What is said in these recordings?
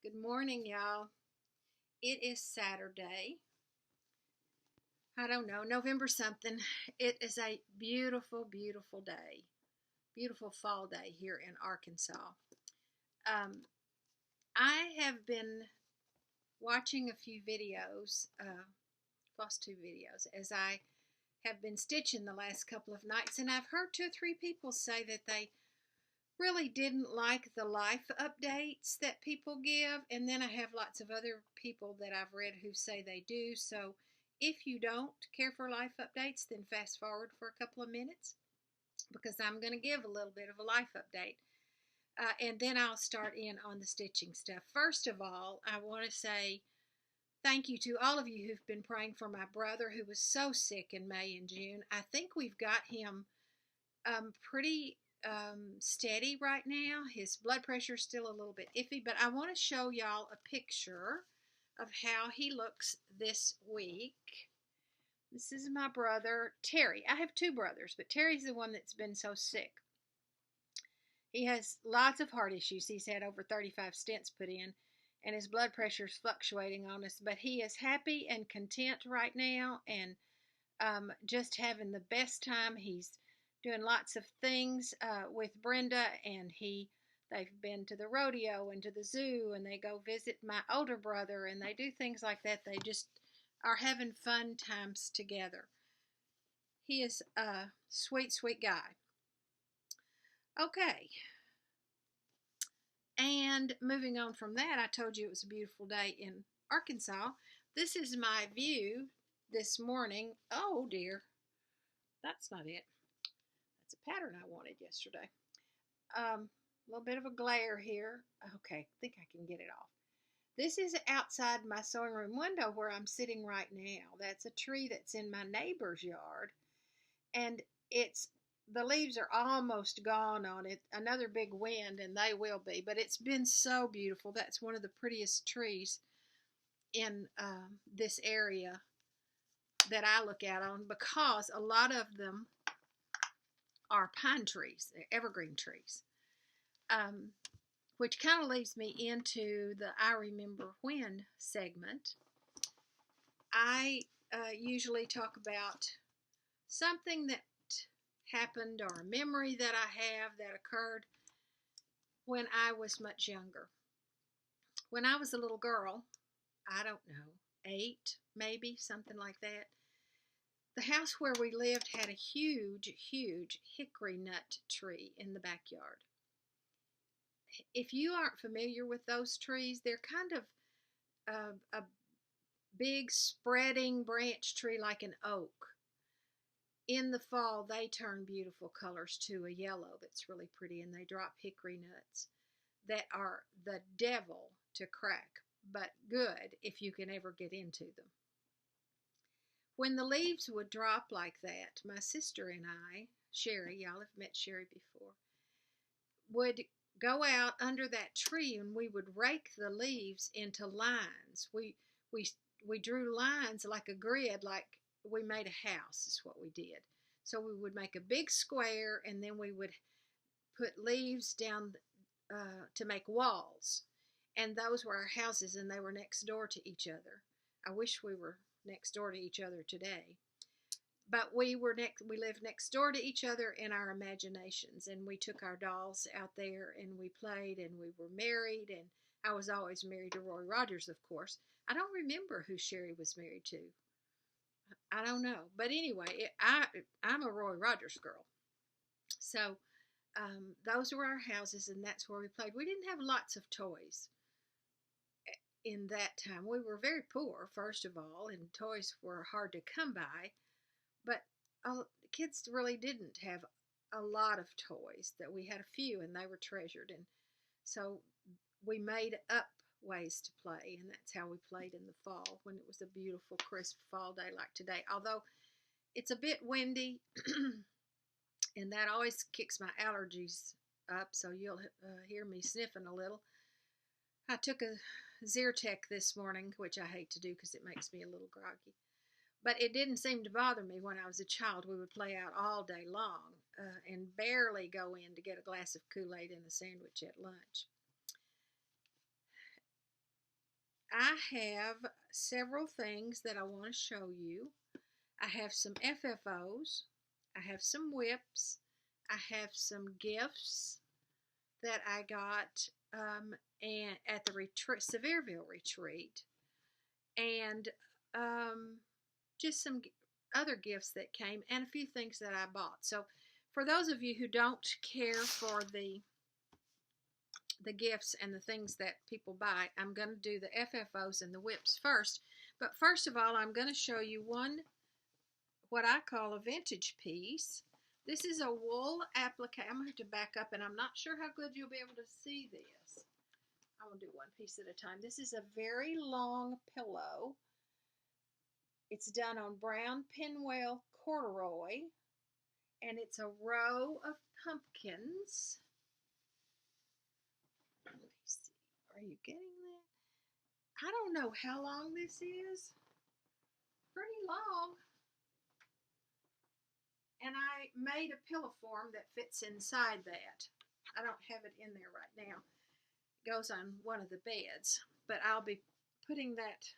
Good morning, y'all. It is Saturday. I don't know, November something. It is a beautiful, beautiful day. Beautiful fall day here in Arkansas. Um, I have been watching a few videos, Flosstube videos, as I have been stitching the last couple of nights, and I've heard two or three people say that they really didn't like the life updates that people give, and then I have lots of other people that I've read who say they do. So if you don't care for life updates, then fast forward for a couple of minutes, because I'm going to give a little bit of a life update, and then I'll start in on the stitching stuff. First of all, I want to say thank you to all of you who've been praying for my brother who was so sick in May and June. I think we've got him pretty steady right now. His blood pressure is still a little bit iffy, but I want to show y'all a picture of how he looks this week. This is my brother, Terry. I have two brothers, but Terry's the one that's been so sick. He has lots of heart issues. He's had over 35 stents put in, and his blood pressure is fluctuating on us, but he is happy and content right now, and just having the best time. He's doing lots of things with Brenda, and they've been to the rodeo and to the zoo, and they go visit my older brother, and they do things like that. They just are having fun times together. He is a sweet, sweet guy. Okay. And moving on from that, I told you it was a beautiful day in Arkansas. This is my view this morning. Oh dear, that's not it. That's a pattern I wanted yesterday. A little bit of a glare here. Okay, I think I can get it off. This is outside my sewing room window where I'm sitting right now. That's a tree that's in my neighbor's yard, and the leaves are almost gone on it. Another big wind and they will be, but it's been so beautiful. That's one of the prettiest trees in this area that I look out on, because a lot of them are pine trees. They're evergreen trees, which kind of leads me into the I Remember When segment. I usually talk about something that happened or a memory that I have that occurred when I was much younger. When I was a little girl, I don't know, 8 maybe, something like that, the house where we lived had a huge, huge hickory nut tree in the backyard. If you aren't familiar with those trees, they're kind of a big spreading branch tree like an oak. In the fall, they turn beautiful colors to a yellow that's really pretty, and they drop hickory nuts that are the devil to crack, but good if you can ever get into them. When the leaves would drop like that, my sister and I, Sherry, y'all have met Sherry before, would go out under that tree, and we would rake the leaves into lines. We drew lines like a grid, like we made a house is what we did. So we would make a big square, and then we would put leaves down to make walls, and those were our houses, and they were next door to each other. I wish we were next door to each other today, but we lived next door to each other in our imaginations, and we took our dolls out there and we played, and we were married, and I was always married to Roy Rogers, of course. I don't remember who Sherry was married to. I don't know. But anyway, I'm a Roy Rogers girl. So those were our houses, and that's where we played. We didn't have lots of toys in that time. We were very poor, first of all, and toys were hard to come by. But kids really didn't have a lot of toys. That we had a few, and they were treasured. And so we made up ways to play, and that's how we played in the fall when it was a beautiful crisp fall day like today, although it's a bit windy and that always kicks my allergies up, so you'll hear me sniffing a little. I took a Zyrtec this morning, which I hate to do because it makes me a little groggy, but it didn't seem to bother me. When I was a child, we would play out all day long and barely go in to get a glass of Kool-Aid and a sandwich at lunch. I have several things that I want to show you. I have some FFOs. I have some whips. I have some gifts that I got and at the Sevierville retreat, and just some other gifts that came, and a few things that I bought. So for those of you who don't care for the gifts and the things that people buy, I'm going to do the FFOs and the whips first. But first of all, I'm going to show you one, what I call a vintage piece. This is a wool applique. I'm going to have to back up, and I'm not sure how good you'll be able to see this. I'm going to do one piece at a time. This is a very long pillow. It's done on brown pinwheel corduroy, and it's a row of pumpkins. Let me see. Are you getting that? I don't know how long this is. Pretty long. And I made a pillow form that fits inside that. I don't have it in there right now. It goes on one of the beds, but I'll be putting that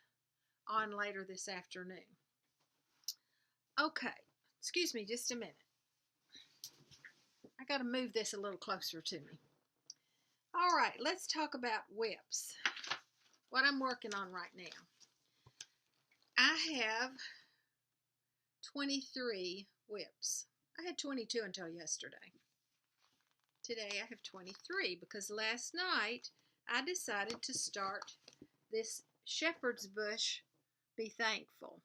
on later this afternoon. Okay, excuse me just a minute. I got to move this a little closer to me. All right, let's talk about whips. What I'm working on right now. I have 23 whips. I had 22 until yesterday. Today I have 23 because last night I decided to start this shepherd's bush Be Thankful.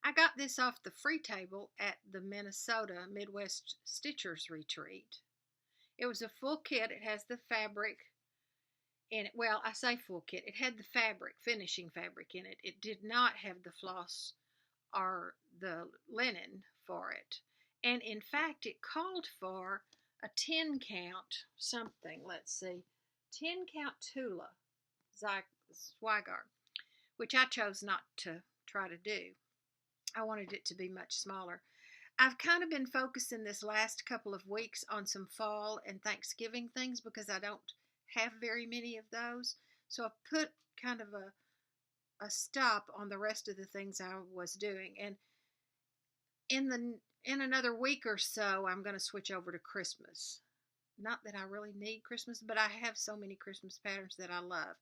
I got this off the free table at the Minnesota Midwest Stitchers Retreat. It was a full kit. It has the fabric in it. Well, I say full kit. It had the fabric, finishing fabric in it. It did not have the floss or the linen for it. And in fact, it called for a 10 count something. Let's see. 10 count Tula Swigart, which I chose not to try to do. I wanted it to be much smaller. I've kind of been focusing this last couple of weeks on some fall and Thanksgiving things because I don't have very many of those. So I put kind of a stop on the rest of the things I was doing. And in another week or so, I'm going to switch over to Christmas. Not that I really need Christmas, but I have so many Christmas patterns that I love.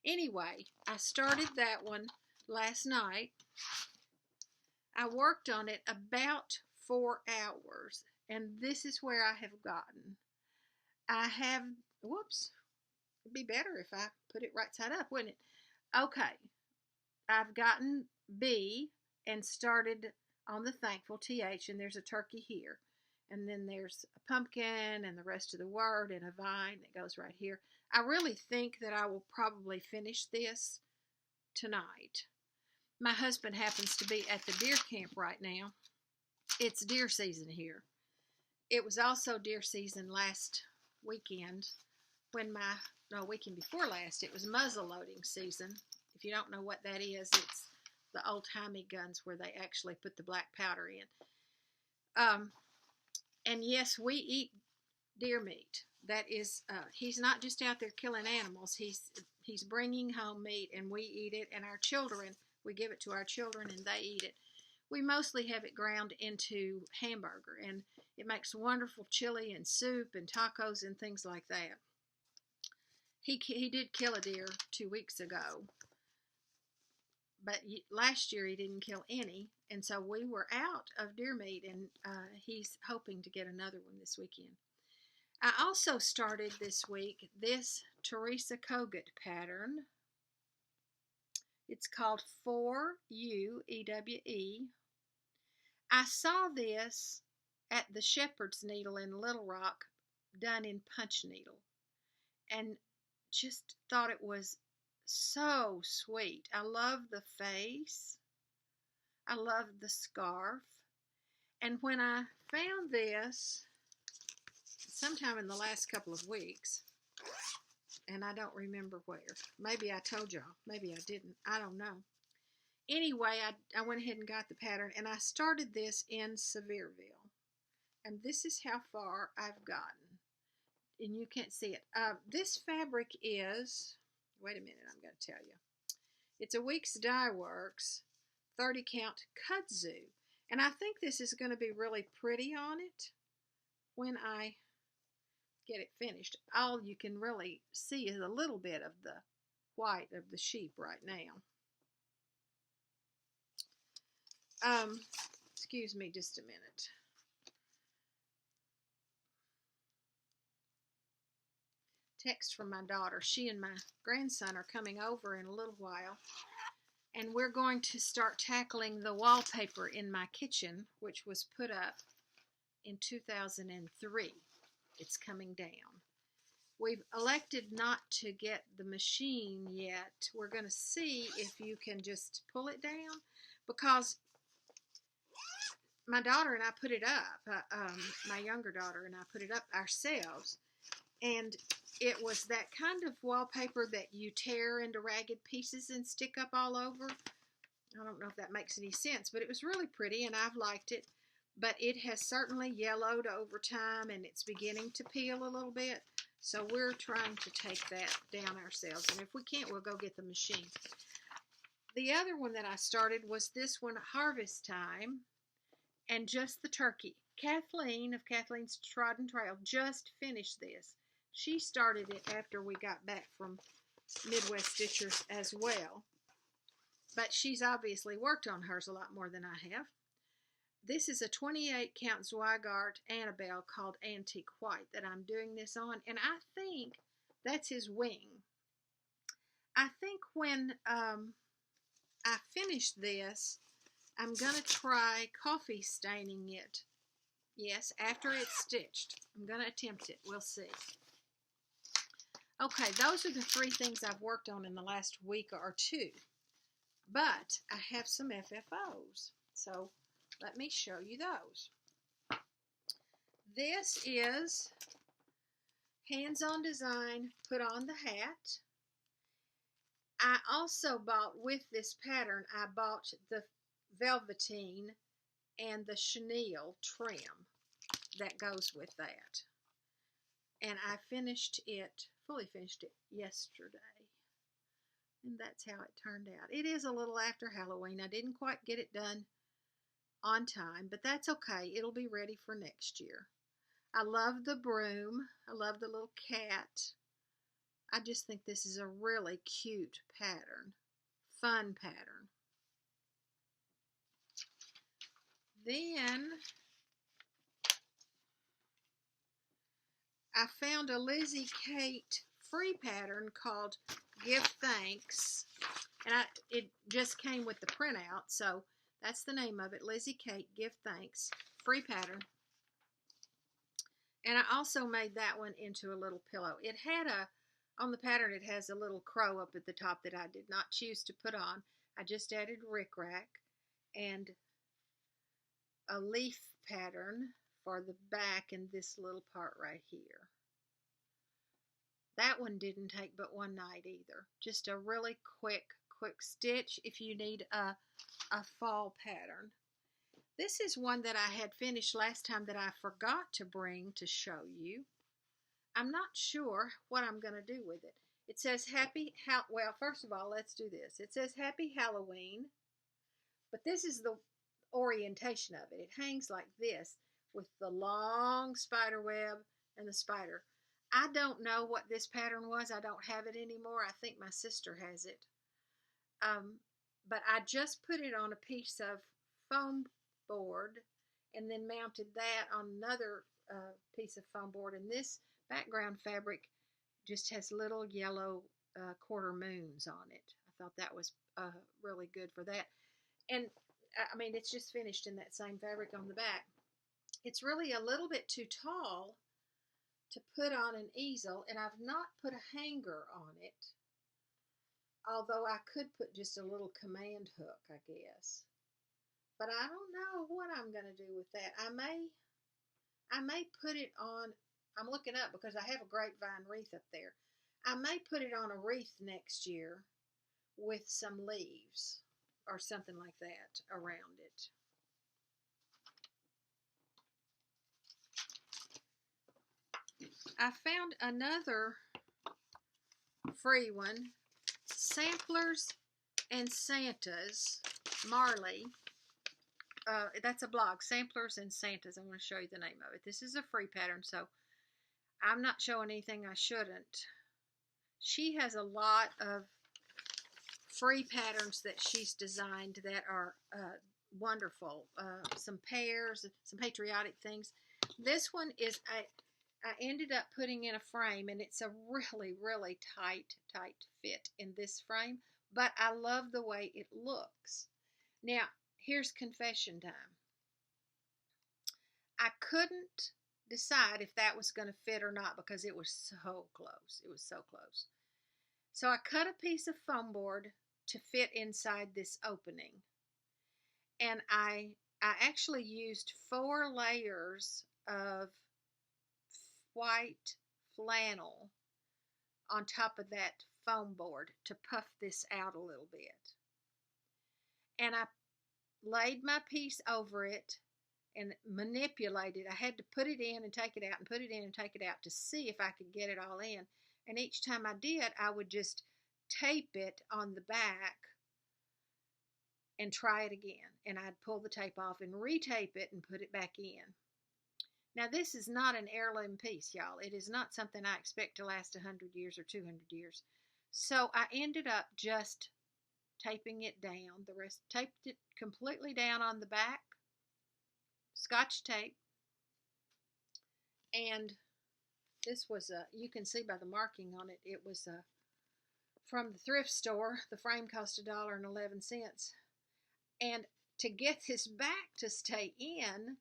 Anyway, I started that one last night. I worked on it about 4 hours, and this is where I have gotten. I have, whoops, it'd be better if I put it right side up, wouldn't it? Okay, I've gotten B and started on the Thankful TH, and there's a turkey here. And then there's a pumpkin and the rest of the word and a vine that goes right here. I really think that I will probably finish this tonight. My husband happens to be at the deer camp right now. It's deer season here. It was also deer season last weekend weekend before last, it was muzzle loading season. If you don't know what that is, it's the old-timey guns where they actually put the black powder in. And yes, we eat deer meat. That is, he's not just out there killing animals. He's bringing home meat, and we eat it. And our children, we give it to our children, and they eat it. We mostly have it ground into hamburger, and it makes wonderful chili and soup and tacos and things like that. He did kill a deer 2 weeks ago, but last year he didn't kill any, and so we were out of deer meat, and he's hoping to get another one this weekend. I also started this week this Teresa Kogut pattern. It's called 4UEWE. I saw this at the Shepherd's Needle in Little Rock done in punch needle and just thought it was so sweet. I love the face. I love the scarf. And when I found this sometime in the last couple of weeks, and I don't remember where. Maybe I told y'all. Maybe I didn't. I don't know. Anyway, I went ahead and got the pattern, and I started this in Sevierville. And this is how far I've gotten. And you can't see it. This fabric is, wait a minute, I'm going to tell you. It's a Weeks Dye Works 30 count kudzu. And I think this is going to be really pretty on it when I get it finished. All you can really see is a little bit of the white of the sheep right now. Excuse me just a minute. Text from my daughter. She and my grandson are coming over in a little while, and we're going to start tackling the wallpaper in my kitchen, which was put up in 2003. It's coming down. We've elected not to get the machine yet. We're going to see if you can just pull it down, because my daughter and I put it up, my younger daughter and I put it up ourselves, and it was that kind of wallpaper that you tear into ragged pieces and stick up all over. I don't know if that makes any sense, but it was really pretty and I've liked it. But it has certainly yellowed over time and it's beginning to peel a little bit. So we're trying to take that down ourselves. And if we can't, we'll go get the machine. The other one that I started was this one, Harvest Time, and just the turkey. Kathleen of Kathleen's Trodden Trail just finished this. She started it after we got back from Midwest Stitchers as well. But she's obviously worked on hers a lot more than I have. This is a 28 count Zweigart Annabelle called Antique White that I'm doing this on. And I think that's his wing. I think when I finish this, I'm going to try coffee staining it. Yes, after it's stitched. I'm going to attempt it. We'll see. Okay, those are the 3 things I've worked on in the last week or 2. But I have some FFOs. So let me show you those. This is Hands-On Design, Put on the Hat. I also bought, with this pattern, I bought the velveteen and the chenille trim that goes with that. And I fully finished it yesterday. And that's how it turned out. It is a little after Halloween. I didn't quite get it done on time, but that's okay. It'll be ready for next year. I love the broom. I love the little cat. I just think this is a really cute pattern. Fun pattern. Then I found a Lizzie Kate free pattern called Give Thanks. And it just came with the printout, so that's the name of it. Lizzie Kate Give Thanks. Free pattern. And I also made that one into a little pillow. It had on the pattern it has a little crow up at the top that I did not choose to put on. I just added rickrack and a leaf pattern for the back and this little part right here. That one didn't take but one night either. Just a really quick stitch if you need a fall pattern. This is one that I had finished last time that I forgot to bring to show you. I'm not sure what I'm going to do with it. It says well, first of all, let's do this. It says Happy Halloween, but this is the orientation of it. It hangs like this with the long spider web and the spider. I don't know what this pattern was. I don't have it anymore. I think my sister has it. But I just put it on a piece of foam board and then mounted that on another piece of foam board. And this background fabric just has little yellow quarter moons on it. I thought that was really good for that. And I mean, it's just finished in that same fabric on the back. It's really a little bit too tall to put on an easel, and I've not put a hanger on it, although I could put just a little command hook, I guess. But I don't know what I'm going to do with that. I may put it on, I'm looking up because I have a grapevine wreath up there. I may put it on a wreath next year with some leaves or something like that around it. I found another free one Samplers and Santas, Marley. That's a blog, Samplers and Santas. I'm going to show you the name of it. This is a free pattern, so I'm not showing anything I shouldn't. She has a lot of free patterns that she's designed that are wonderful. Some pears, some patriotic things. This one is I ended up putting in a frame, and it's a really, really tight fit in this frame, but I love the way it looks. Now, here's confession time. I couldn't decide if that was going to fit or not because it was so close. It was so close. So I cut a piece of foam board to fit inside this opening. And I actually used 4 layers of white flannel on top of that foam board to puff this out a little bit. And I laid my piece over it and manipulated. I had to put it in and take it out and put it in and take it out to see if I could get it all in. And each time I did, I would just tape it on the back and try it again. And I'd pull the tape off and retape it and put it back in. Now, this is not an heirloom piece, y'all. It is not something I expect to last 100 years or 200 years. So I ended up just taping it down. The rest, taped it completely down on the back, Scotch tape. And this was you can see by the marking on it, it was from the thrift store. The frame cost $1.11. And to get this back to stay in,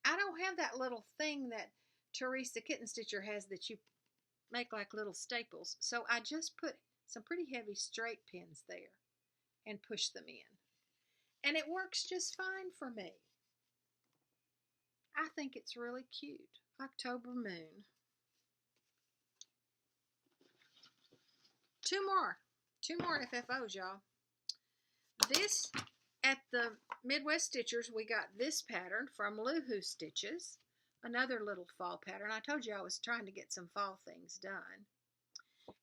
I don't have that little thing that Teresa Kitten Stitcher has that you make like little staples. So I just put some pretty heavy straight pins there and push them in. And it works just fine for me. I think it's really cute. October Moon. Two more FFOs, y'all. This, at the Midwest Stitchers, we got this pattern from Loohoo Stitches, another little fall pattern. I told you I was trying to get some fall things done.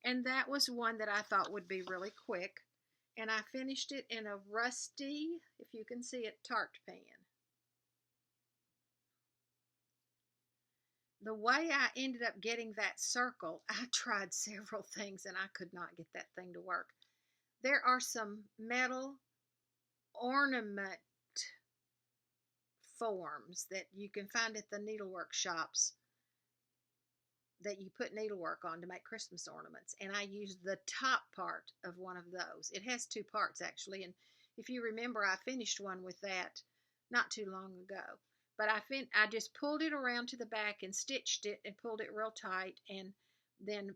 And that was one that I thought would be really quick. And I finished it in a rusty, if you can see it, tart pan. The way I ended up getting that circle, I tried several things and I could not get that thing to work. There are some metal ornament forms that you can find at the needlework shops that you put needlework on to make Christmas ornaments. And I used the top part of one of those. It has 2 parts actually. And if you remember, I finished one with that not too long ago. But I just pulled it around to the back and stitched it and pulled it real tight and then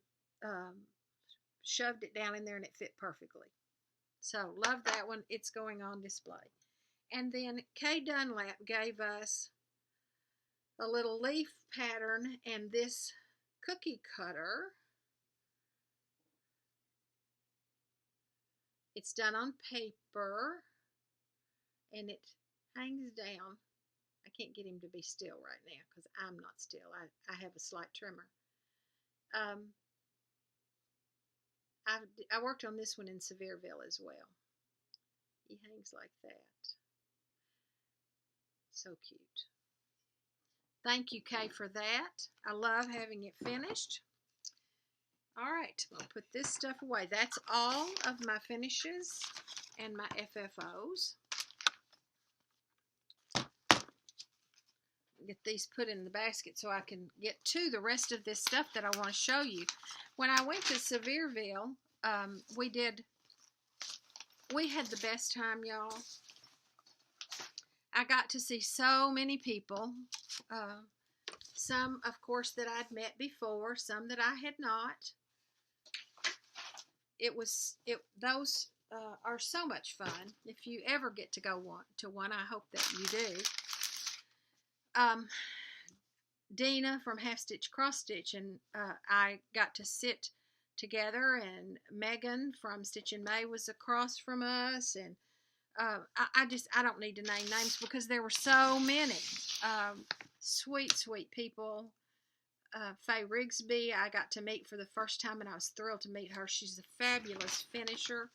shoved it down in there and it fit perfectly. So love that one. It's going on display. And then Kay Dunlap gave us a little leaf pattern and this cookie cutter. It's done on paper and it hangs down. I can't get him to be still right now because I'm not still. I have a slight tremor. I worked on this one in Sevierville as well. He hangs like that. So cute. Thank you, Kay, for that. I love having it finished. All right, I'll put this stuff away. That's all of my finishes and my FFOs. Get these put in the basket so I can get to the rest of this stuff that I want to show you. When I went to Sevierville, we had the best time, y'all. I got to see so many people. Some, of course, that I'd met before, some that I had not. Those are so much fun. If you ever get to go to one, I hope that you do. Dina from Half Stitch Cross Stitch and I got to sit together, and Megan from Stitch and May was across from us, and I don't need to name names because there were so many sweet people. Faye Rigsby, I got to meet for the first time, and I was thrilled to meet her. She's a fabulous finisher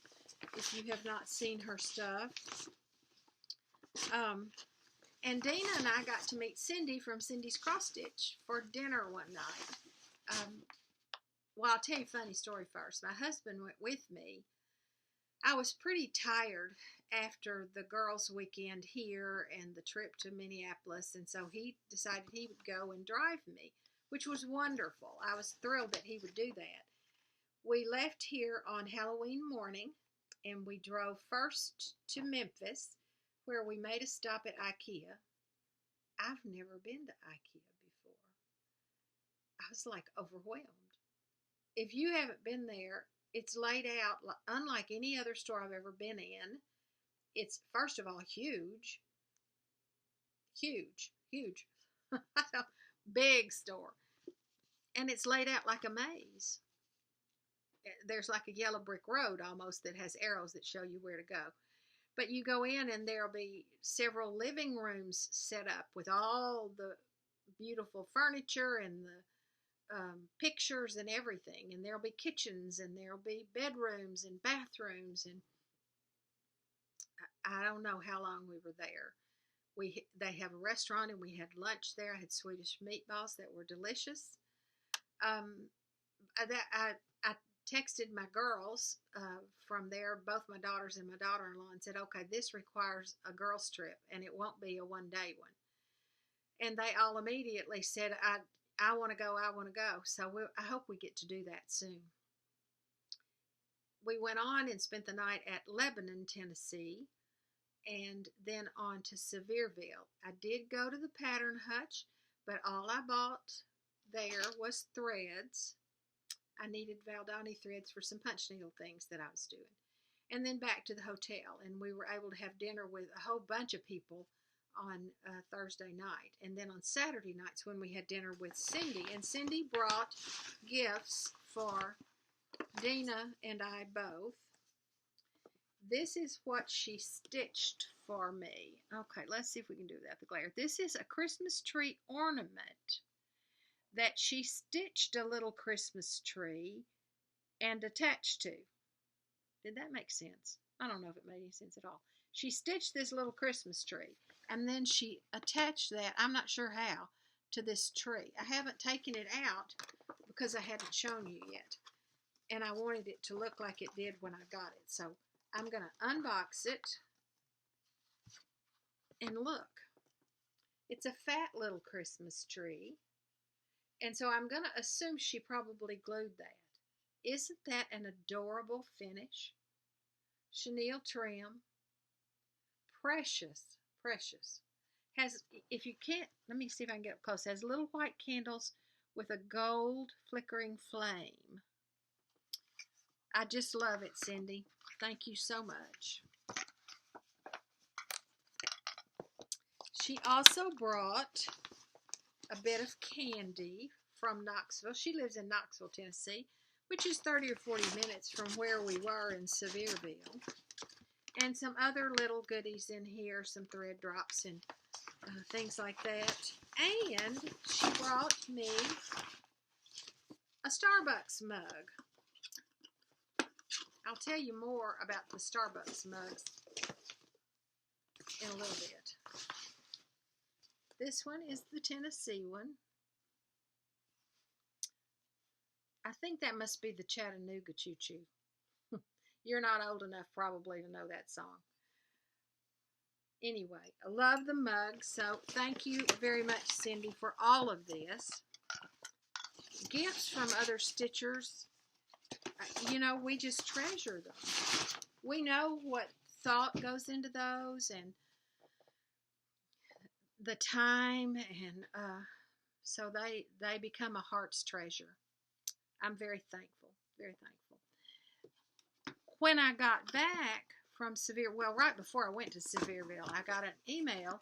if you have not seen her stuff. And Dina and I got to meet Cindy from Cindy's Cross Stitch for dinner one night. Well, I'll tell you a funny story first. My husband went with me. I was pretty tired after the girls' weekend here and the trip to Minneapolis, and so he decided he would go and drive me, which was wonderful. I was thrilled that he would do that. We left here on Halloween morning, and we drove first to Memphis, where we made a stop at IKEA. I've never been to IKEA before. I was like overwhelmed. If you haven't been there, it's laid out unlike any other store I've ever been in. It's, first of all, huge. Huge. Big store. And it's laid out like a maze. There's like a yellow brick road almost that has arrows that show you where to go. But you go in and there'll be several living rooms set up with all the beautiful furniture and the pictures and everything. And there'll be kitchens and there'll be bedrooms and bathrooms. And I don't know how long we were there. They have a restaurant and we had lunch there. I had Swedish meatballs that were delicious. I texted my girls from there, both my daughters and my daughter-in-law, and said, okay, this requires a girls' trip, and it won't be a one-day one. And they all immediately said, I want to go, I want to go. So I hope we get to do that soon. We went on and spent the night at Lebanon, Tennessee, and then on to Sevierville. I did go to the Pattern Hutch, but all I bought there was threads. I needed Valdani threads for some punch needle things that I was doing. And then back to the hotel, and we were able to have dinner with a whole bunch of people on Thursday night. And then on Saturday nights when we had dinner with Cindy, and Cindy brought gifts for Dina and I both. This is what she stitched for me. Okay, let's see if we can do that, the glare. This is a Christmas tree ornament that she stitched a little Christmas tree and attached to. Did that make sense? I don't know if it made any sense at all. She stitched this little Christmas tree, and then she attached that, I'm not sure how, to this tree. I haven't taken it out because I hadn't shown you yet, and I wanted it to look like it did when I got it. So I'm going to unbox it and look. It's a fat little Christmas tree. And so I'm going to assume she probably glued that. Isn't that an adorable finish? Chenille trim. Precious, precious. Has, if you can't, let me see if I can get up close. Has little white candles with a gold flickering flame. I just love it, Cindy. Thank you so much. She also brought a bit of candy from Knoxville. She lives in Knoxville, Tennessee, which is 30 or 40 minutes from where we were in Sevierville. And some other little goodies in here, some thread drops and things like that. And she brought me a Starbucks mug. I'll tell you more about the Starbucks mugs in a little bit. This one is the Tennessee one. I think that must be the Chattanooga Choo Choo. You're not old enough probably to know that song. Anyway, I love the mug, so thank you very much, Cindy, for all of this. Gifts from other stitchers, you know, we just treasure them. We know what thought goes into those and the time, and so they become a heart's treasure. I'm very thankful, very thankful. When I got back from well, right before I went to Sevierville, I got an email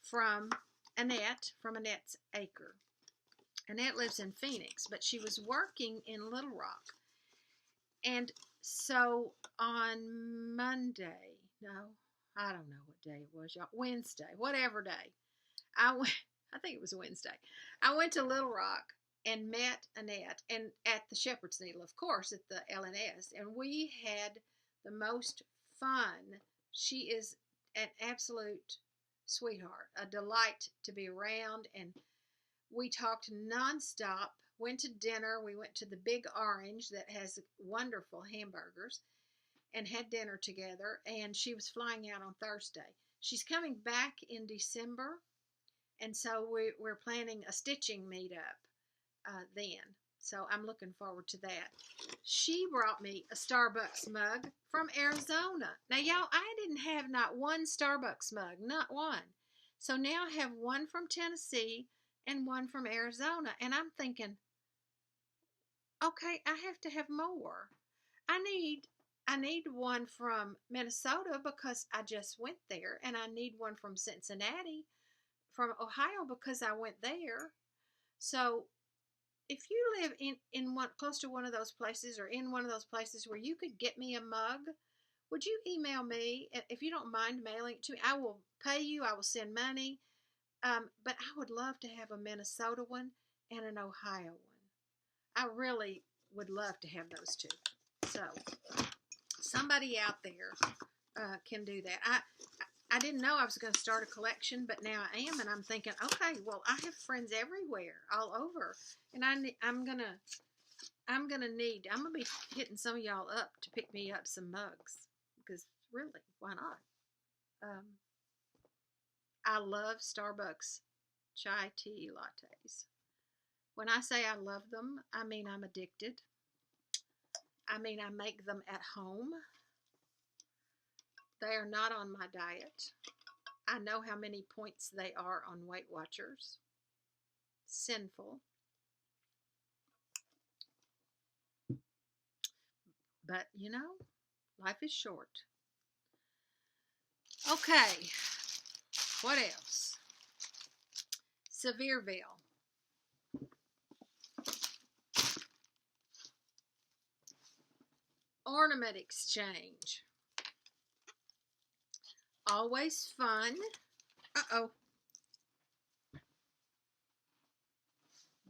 from Annette, from Annette's Acre. Annette lives in Phoenix, but she was working in Little Rock. And so on Monday, no, I don't know what day it was, y'all. Wednesday, whatever day. I think it was Wednesday. I went to Little Rock and met Annette and at the Shepherd's Needle, of course, at the LNS, and we had the most fun. She is an absolute sweetheart, a delight to be around, and we talked nonstop. Went to dinner. We went to the Big Orange that has wonderful hamburgers and had dinner together, and she was flying out on Thursday. She's coming back in December, and so we're planning a stitching meetup then. So I'm looking forward to that. She brought me a Starbucks mug from Arizona. Now, y'all, I didn't have not one Starbucks mug, not one. So now I have one from Tennessee and one from Arizona, and I'm thinking, okay, I have to have more. I need one from Minnesota because I just went there, and I need one from Cincinnati, from Ohio because I went there. So if you live in one close to one of those places or in one of those places where you could get me a mug, would you email me? If you don't mind mailing it to me, I will pay you. I will send money. But I would love to have a Minnesota one and an Ohio one. I really would love to have those two. So somebody out there can do that. I didn't know I was going to start a collection, but now I am, and I'm thinking, okay, well, I have friends everywhere, all over, and I'm gonna be hitting some of y'all up to pick me up some mugs, because really, why not? I love Starbucks chai tea lattes. When I say I love them, I mean I'm addicted. I mean I make them at home. They are not on my diet. I know how many points they are on Weight Watchers. Sinful. But, you know, life is short. Okay. What else? Sevierville. Ornament exchange. Always fun. Uh-oh.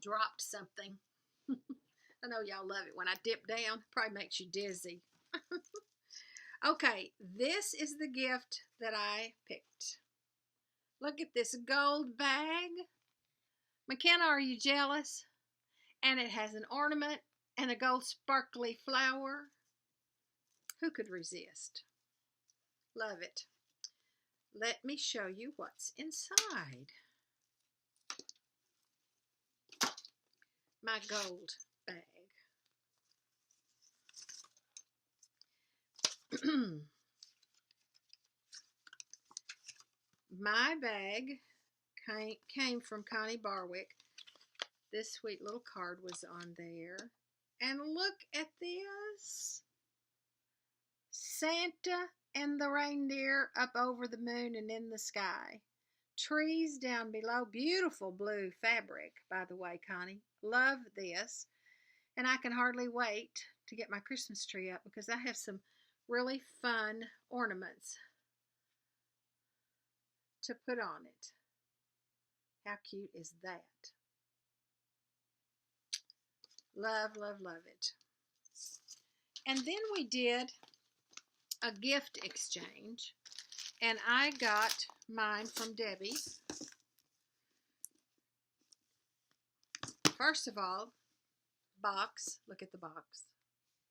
Dropped something. I know y'all love it. When I dip down, probably makes you dizzy. Okay, this is the gift that I picked. Look at this gold bag. McKenna, are you jealous? And it has an ornament and a gold sparkly flower. Who could resist? Love it. Let me show you what's inside. My gold bag. My bag came from Connie Barwick. This sweet little card was on there. And look at this. Santa and the reindeer up over the moon and in the sky. Trees down below. Beautiful blue fabric, by the way, Connie. Love this. And I can hardly wait to get my Christmas tree up because I have some really fun ornaments to put on it. How cute is that? Love, love, love it. And then we did a gift exchange, and I got mine from Debbie. First of all, box. Look at the box.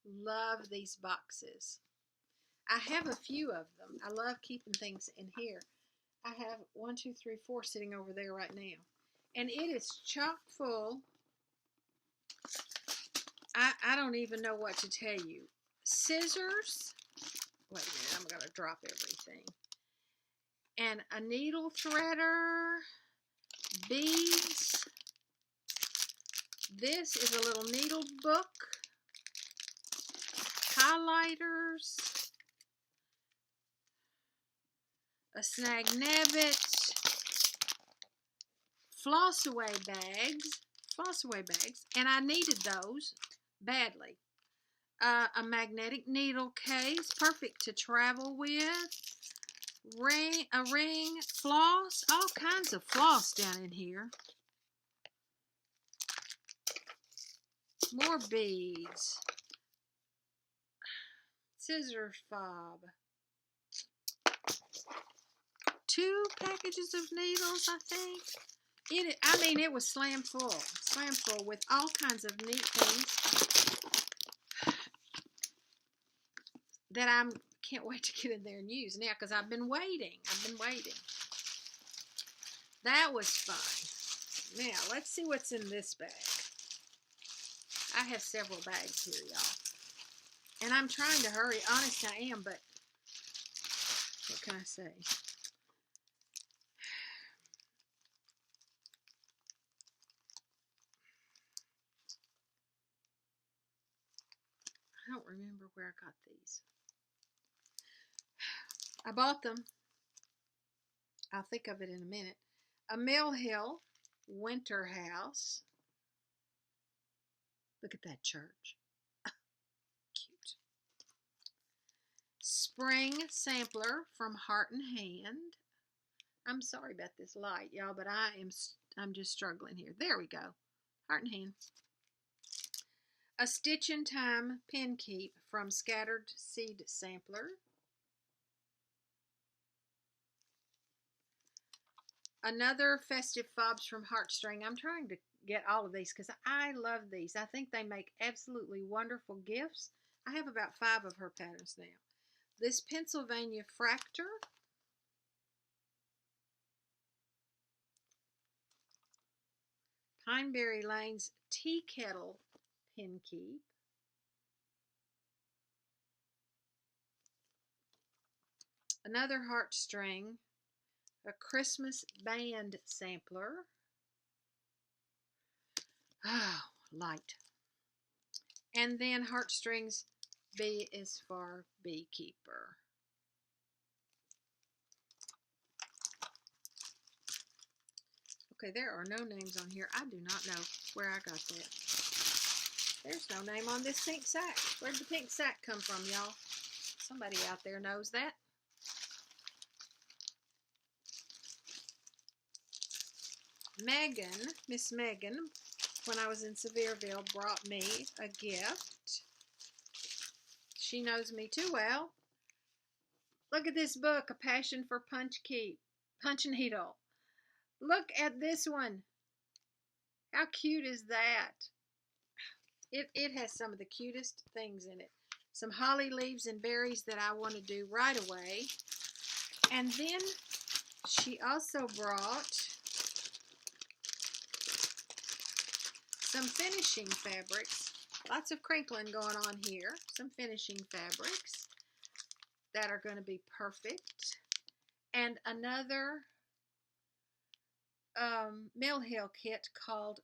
Love these boxes. I have a few of them. I love keeping things in here. I have 1, 2, 3, 4 sitting over there right now. And it is chock full. I don't even know what to tell you. Scissors. Wait a minute, I'm going to drop everything. And a needle threader. Beads. This is a little needle book. Highlighters. A snag nebbit. Floss away bags. And I needed those badly. A magnetic needle case, perfect to travel with. A ring, floss, all kinds of floss down in here. More beads. Scissor fob. 2 packages of needles, I think. It was slam full with all kinds of neat things that I can't wait to get in there and use now because I've been waiting. That was fun. Now, let's see what's in this bag. I have several bags here, y'all. And I'm trying to hurry. Honest, I am, but what can I say? I don't remember where I got these. I bought them. I'll think of it in a minute. A Mill Hill winter house. Look at that church. Cute. Spring sampler from Heart and Hand. I'm sorry about this light, y'all, but I'm just struggling here. There we go. Heart and Hand. A Stitch in Time pin keep from Scattered Seed Sampler. Another Festive Fobs from Heartstring. I'm trying to get all of these because I love these. I think they make absolutely wonderful gifts. I have about 5 of her patterns now. This Pennsylvania Fractor. Pineberry Lane's Tea Kettle pin keep. Another Heartstring. A Christmas Band sampler. Oh, light. And then Heartstrings B is for Beekeeper. Okay, there are no names on here. I do not know where I got that. There's no name on this pink sack. Where did the pink sack come from, y'all? Somebody out there knows that. Megan, Miss Megan, when I was in Sevierville, brought me a gift. She knows me too well. Look at this book, A Passion for Punch Needle. Look at this one. How cute is that? It has some of the cutest things in it. Some holly leaves and berries that I want to do right away. And then she also brought some finishing fabrics. Lots of crinkling going on here. Some finishing fabrics that are going to be perfect. And another Mill Hill kit called,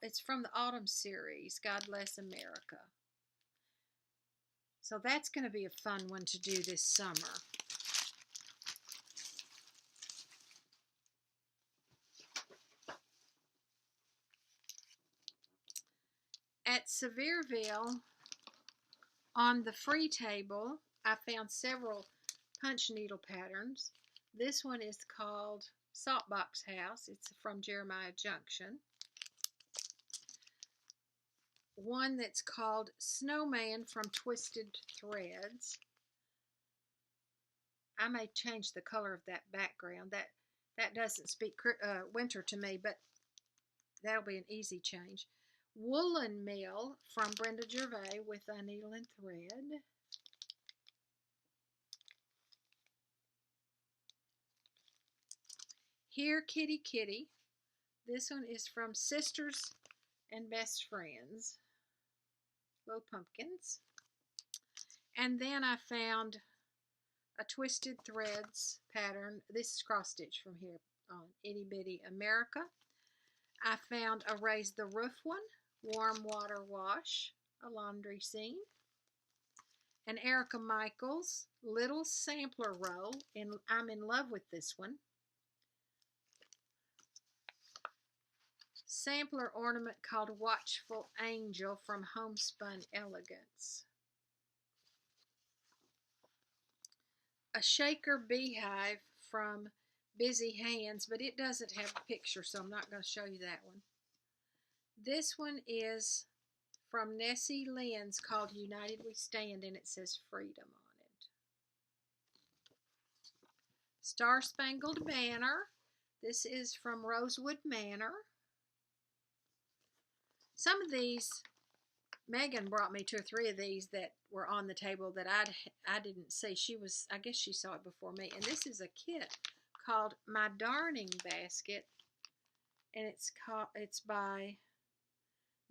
it's from the Autumn series, God Bless America. So that's going to be a fun one to do this summer. At Sevierville, on the free table, I found several punch needle patterns. This one is called Saltbox House. It's from Jeremiah Junction. One that's called Snowman from Twisted Threads. I may change the color of that background. That doesn't speak winter to me, but that'll be an easy change. Woolen Mill from Brenda Gervais with a needle and thread. Here Kitty Kitty. This one is from Sisters and Best Friends. Little pumpkins. And then I found a Twisted Threads pattern. This is cross stitch from here on Itty Bitty America. I found a Raise the Roof one. Warm Water Wash, a laundry scene. And Erica Michaels, Little Sampler Roll, and I'm in love with this one. Sampler ornament called Watchful Angel from Homespun Elegance. A shaker beehive from Busy Hands, but it doesn't have a picture, so I'm not going to show you that one. This one is from Nessie Lynn's called United We Stand, and it says freedom on it. Star Spangled Banner. This is from Rosewood Manor. Some of these, Megan brought me 2 or 3 of these that were on the table that I didn't see. I guess she saw it before me. And this is a kit called My Darning Basket, and it's by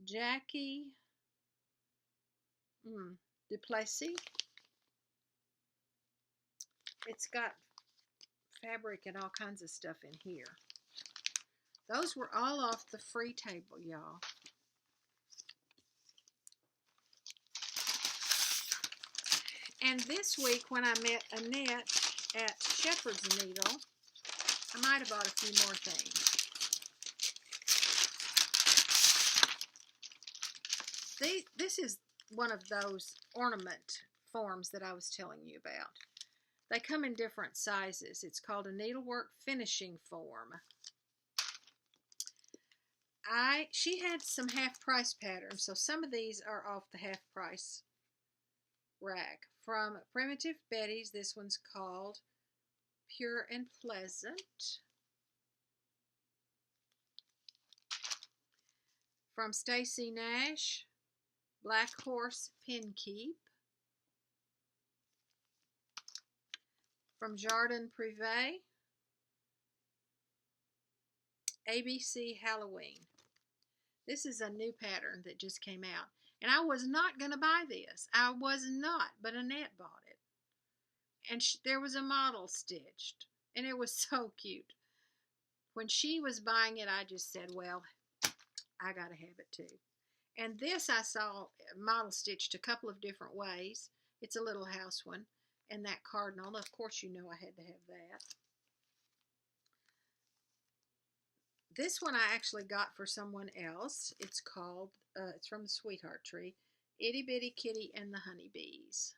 Jackie Duplessis. It's got fabric and all kinds of stuff in here. Those were all off the free table, y'all. And this week when I met Annette at Shepherd's Needle, I might have bought a few more things. This is one of those ornament forms that I was telling you about. They come in different sizes. It's called a needlework finishing form. She had some half-price patterns, so some of these are off the half-price rack. From Primitive Betty's, this one's called Pure and Pleasant. From Stacy Nash, Black Horse Pin Keep. From Jardin Privé, ABC Halloween. This is a new pattern that just came out. And I was not going to buy this. I was not, but Annette bought it. And there was a model stitched. And it was so cute. When she was buying it, I just said, well, I got to have it too. And this I saw model stitched a couple of different ways. It's a little house one. And that cardinal, of course you know I had to have that. This one I actually got for someone else. It's called, it's from the Sweetheart Tree, Itty Bitty Kitty and the Honeybees.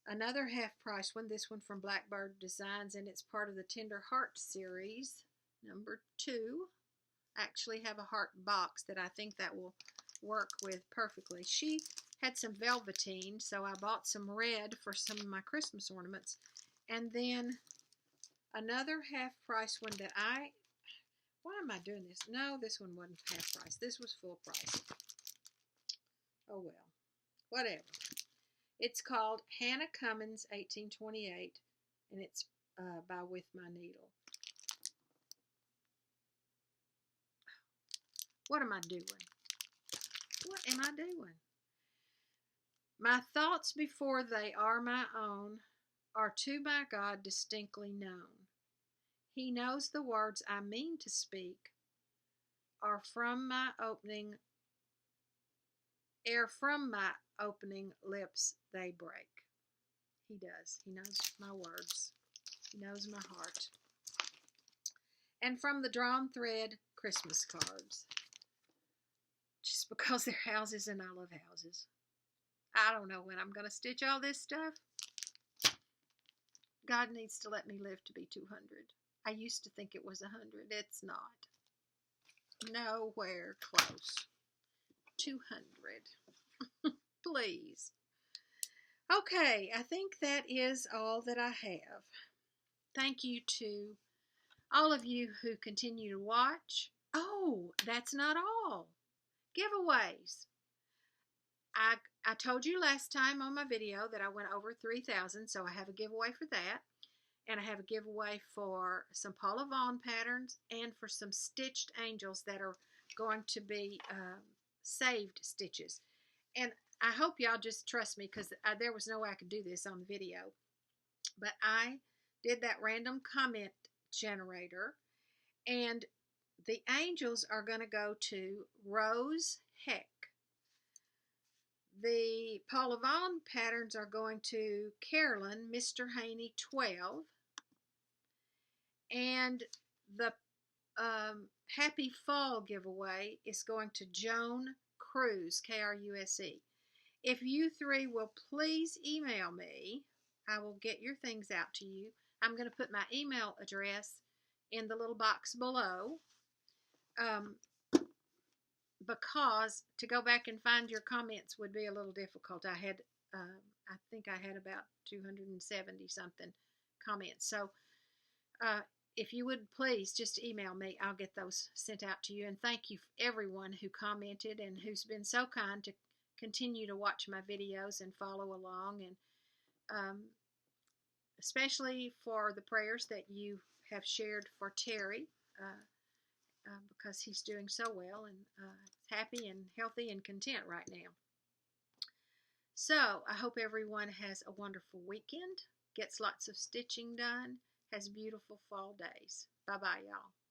Another half-price one, this one from Blackbird Designs, and it's part of the Tender Heart series, number 2. I actually have a heart box that I think that will work with perfectly. She had some velveteen, so I bought some red for some of my Christmas ornaments. And then another half-price one that why am I doing this? No, this one wasn't half-price. This was full price. Oh well, whatever. It's called Hannah Cummins 1828, and it's by With My Needle. What am I doing? What am I doing? My thoughts before they are my own are to my God distinctly known. He knows the words I mean to speak are from my opening, ere from my opening lips they break. He does. He knows my words. He knows my heart. And from the Drawn Thread Christmas cards. Just because they're houses and I love houses. I don't know when I'm going to stitch all this stuff. God needs to let me live to be 200. I used to think it was 100. It's not. Nowhere close. 200. Please. Okay, I think that is all that I have. Thank you to all of you who continue to watch. Oh, that's not all. Giveaways. I told you last time on my video that I went over 3,000, so I have a giveaway for that. And I have a giveaway for some Paula Vaughn patterns and for some stitched angels that are going to be saved stitches. And I hope y'all just trust me because there was no way I could do this on the video. But I did that random comment generator, and the angels are going to go to Rose Heck. The Paula Vaughn patterns are going to Carolyn, Mr. Haney 12. And the Happy Fall giveaway is going to Joan Cruz, Kruse. If you 3 will please email me, I will get your things out to you. I'm going to put my email address in the little box below. because to go back and find your comments would be a little difficult. I think I had about 270 something comments. So if you would please just email me, I'll get those sent out to you. And thank you everyone who commented and who's been so kind to continue to watch my videos and follow along, and especially for the prayers that you have shared for Terry, because he's doing so well and happy and healthy and content right now. So I hope everyone has a wonderful weekend, gets lots of stitching done, has beautiful fall days. Bye-bye, y'all.